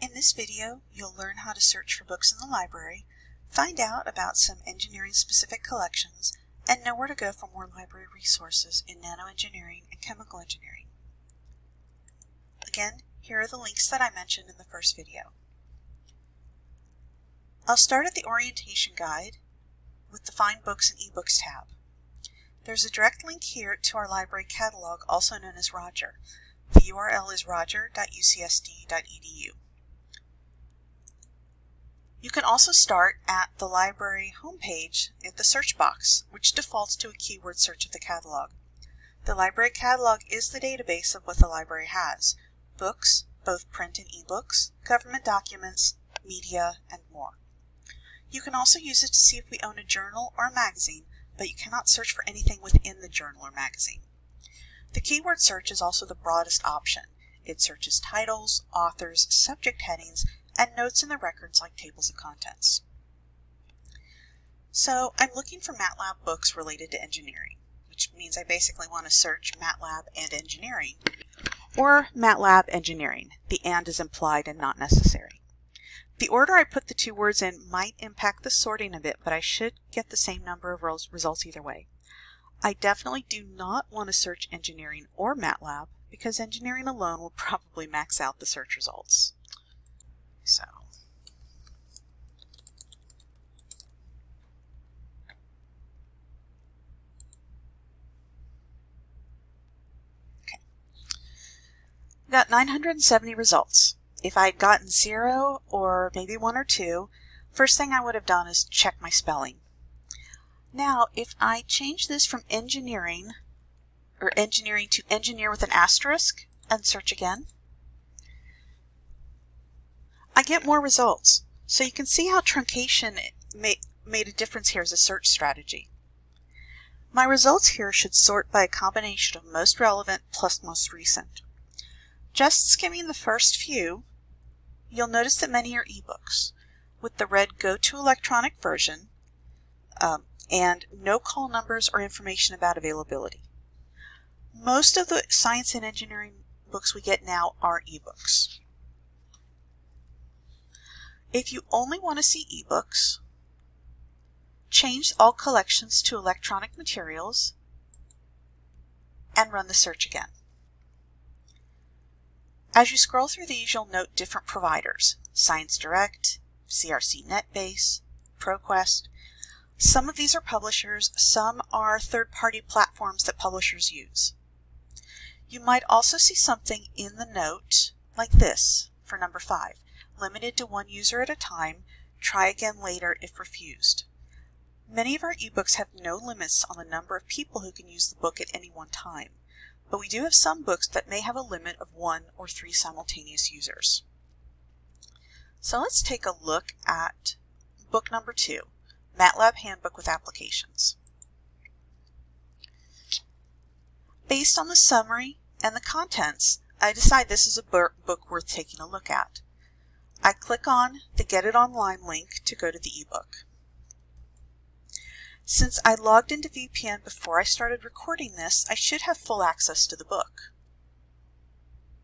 In this video, you'll learn how to search for books in the library, find out about some engineering-specific collections, and know where to go for more library resources in nanoengineering and chemical engineering. Again, here are the links that I mentioned in the first video. I'll start at the orientation guide with the Find Books and Ebooks tab. There's a direct link here to our library catalog, also known as Roger. The URL is roger.ucsd.edu. You can also start at the library homepage at the search box, which defaults to a keyword search of the catalog. The library catalog is the database of what the library has: books, both print and ebooks, government documents, media, and more. You can also use it to see if we own a journal or a magazine, but you cannot search for anything within the journal or magazine. The keyword search is also the broadest option. It searches titles, authors, subject headings, and notes in the records like tables of contents. So I'm looking for MATLAB books related to engineering, which means I basically want to search MATLAB and engineering, or MATLAB engineering. The and is implied and not necessary. The order I put the two words in might impact the sorting a bit, but I should get the same number of results either way. I definitely do not want to search engineering or MATLAB because engineering alone will probably max out the search results. So, okay. Got 970 results. If I had gotten 0 or maybe 1 or 2, first thing I would have done is check my spelling. Now, if I change this from engineering to engineer with an asterisk and search again, I get more results. So you can see how truncation made a difference here as a search strategy. My results here should sort by a combination of most relevant plus most recent. Just skimming the first few, you'll notice that many are ebooks, with the red Go to Electronic version and no call numbers or information about availability. Most of the science and engineering books we get now are ebooks. If you only want to see ebooks, change all collections to electronic materials and run the search again. As you scroll through these, you'll note different providers: Science Direct, CRC NetBase, ProQuest. Some of these are publishers, some are third-party platforms that publishers use. You might also see something in the note like this for number 5. Limited to 1 user at a time, try again later if refused. Many of our ebooks have no limits on the number of people who can use the book at any one time, but we do have some books that may have a limit of 1 or 3 simultaneous users. So let's take a look at book number 2, MATLAB Handbook with Applications. Based on the summary and the contents, I decide this is a book worth taking a look at. I click on the Get It Online link to go to the ebook. Since I logged into VPN before I started recording this, I should have full access to the book,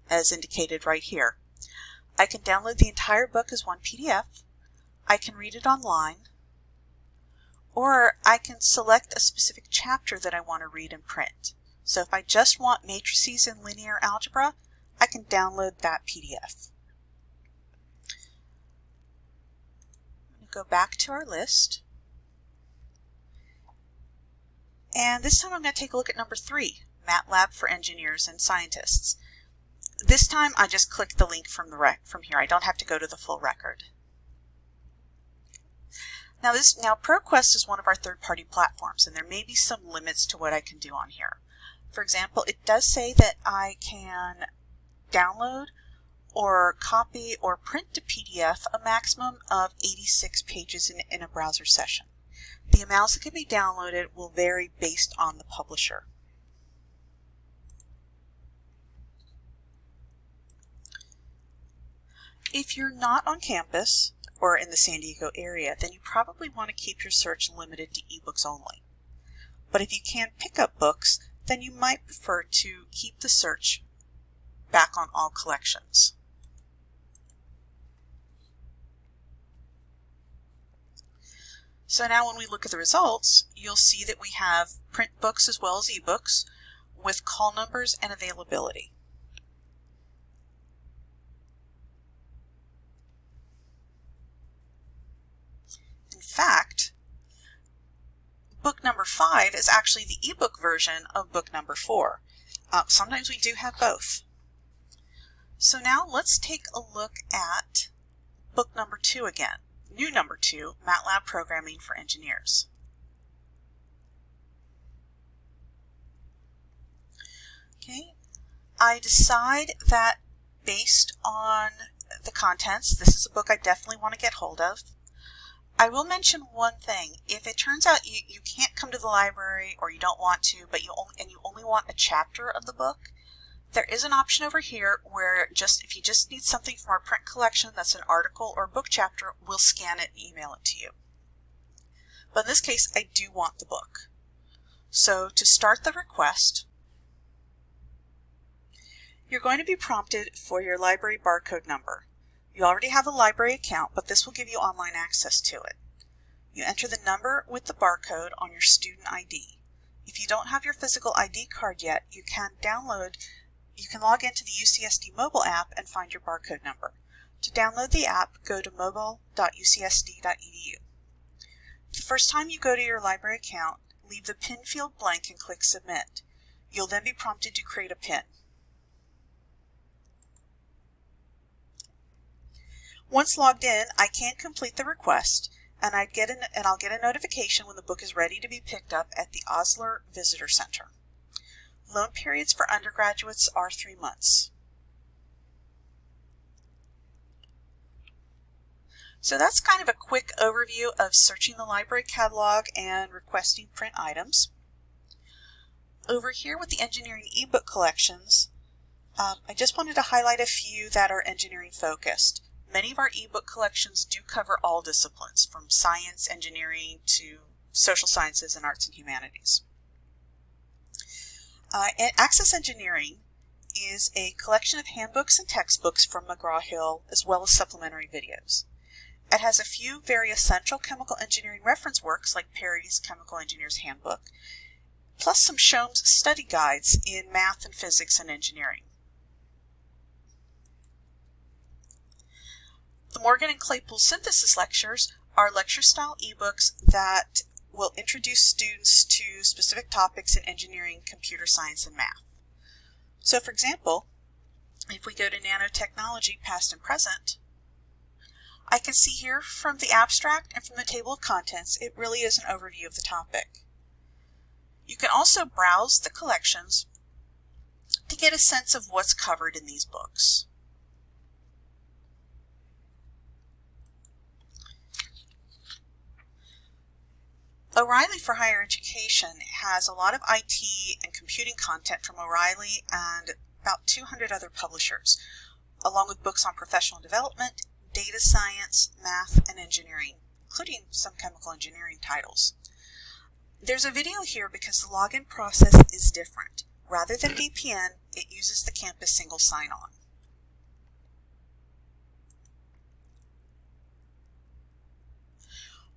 as indicated right here. I can download the entire book as one PDF, I can read it online, or I can select a specific chapter that I want to read in print. So if I just want matrices and linear algebra, I can download that PDF. Go back to our list, and this time I'm going to take a look at number 3, MATLAB for Engineers and Scientists. This time I just click the link from here. I don't have to go to the full record. Now ProQuest is one of our third-party platforms, and there may be some limits to what I can do on here. For example, it does say that I can download or copy or print to PDF a maximum of 86 pages in a browser session. The amounts that can be downloaded will vary based on the publisher. If you're not on campus or in the San Diego area, then you probably want to keep your search limited to ebooks only. But if you can't pick up books, then you might prefer to keep the search back on all collections. So now when we look at the results, you'll see that we have print books as well as ebooks with call numbers and availability. In fact, book number 5 is actually the ebook version of book number 4. Sometimes we do have both. So now let's take a look at book number 2 again. New number 2, MATLAB Programming for Engineers. Okay, I decide that based on the contents, this is a book I definitely want to get hold of. I will mention one thing. If it turns out you can't come to the library or you don't want to, but you only want a chapter of the book, there is an option over here where if you just need something from our print collection that's an article or book chapter, we'll scan it and email it to you. But in this case, I do want the book. So to start the request, you're going to be prompted for your library barcode number. You already have a library account, but this will give you online access to it. You enter the number with the barcode on your student ID. If you don't have your physical ID card yet, you can log into the UCSD mobile app and find your barcode number. To download the app, go to mobile.ucsd.edu. The first time you go to your library account, leave the PIN field blank and click Submit. You'll then be prompted to create a PIN. Once logged in, I can complete the request, and I'll get a notification when the book is ready to be picked up at the Osler Visitor Center. Loan periods for undergraduates are 3 months. So that's kind of a quick overview of searching the library catalog and requesting print items. Over here with the engineering ebook collections, I just wanted to highlight a few that are engineering focused. Many of our ebook collections do cover all disciplines, from science, engineering, to social sciences and arts and humanities. And Access Engineering is a collection of handbooks and textbooks from McGraw-Hill, as well as supplementary videos. It has a few very essential chemical engineering reference works like Perry's Chemical Engineer's Handbook, plus some CHEM's study guides in math and physics and engineering. The Morgan and Claypool synthesis lectures are lecture-style ebooks that will introduce students to specific topics in engineering, computer science, and math. So for example, if we go to nanotechnology, past and present, I can see here from the abstract and from the table of contents, it really is an overview of the topic. You can also browse the collections to get a sense of what's covered in these books. O'Reilly for Higher Education has a lot of IT and computing content from O'Reilly and about 200 other publishers, along with books on professional development, data science, math, and engineering, including some chemical engineering titles. There's a video here because the login process is different. Rather than VPN, it uses the campus single sign-on.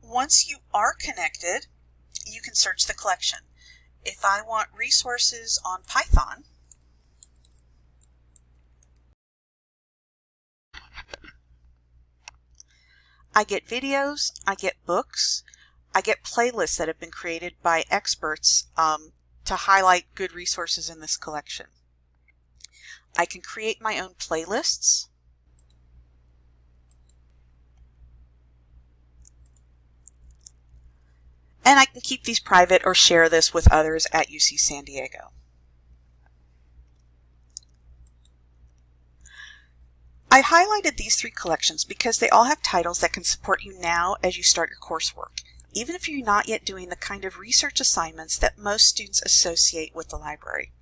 Once you are connected, you can search the collection. If I want resources on Python, I get videos, I get books, I get playlists that have been created by experts to highlight good resources in this collection. I can create my own playlists. And I can keep these private or share this with others at UC San Diego. I highlighted these 3 collections because they all have titles that can support you now as you start your coursework, even if you're not yet doing the kind of research assignments that most students associate with the library.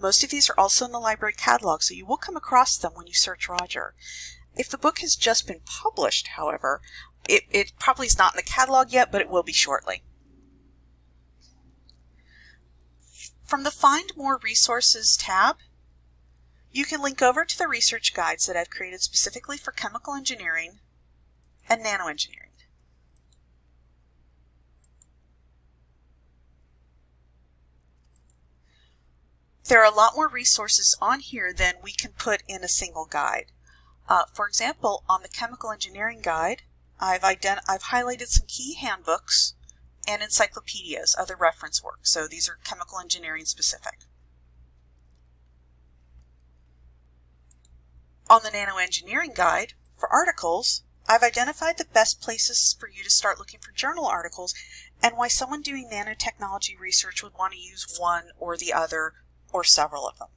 Most of these are also in the library catalog, so you will come across them when you search Roger. If the book has just been published, however, it probably is not in the catalog yet, but it will be shortly. From the Find More Resources tab, you can link over to the research guides that I've created specifically for chemical engineering and nanoengineering. There are a lot more resources on here than we can put in a single guide. For example, on the Chemical Engineering Guide, I've highlighted some key handbooks and encyclopedias, other reference work. So these are chemical engineering specific. On the NanoEngineering Guide, for articles, I've identified the best places for you to start looking for journal articles and why someone doing nanotechnology research would want to use one or the other or several of them.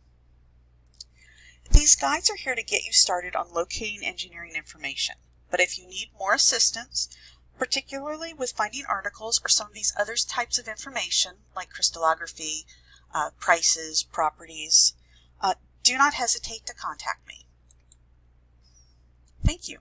These guides are here to get you started on locating engineering information, but if you need more assistance, particularly with finding articles or some of these other types of information like crystallography, prices, properties, do not hesitate to contact me. Thank you.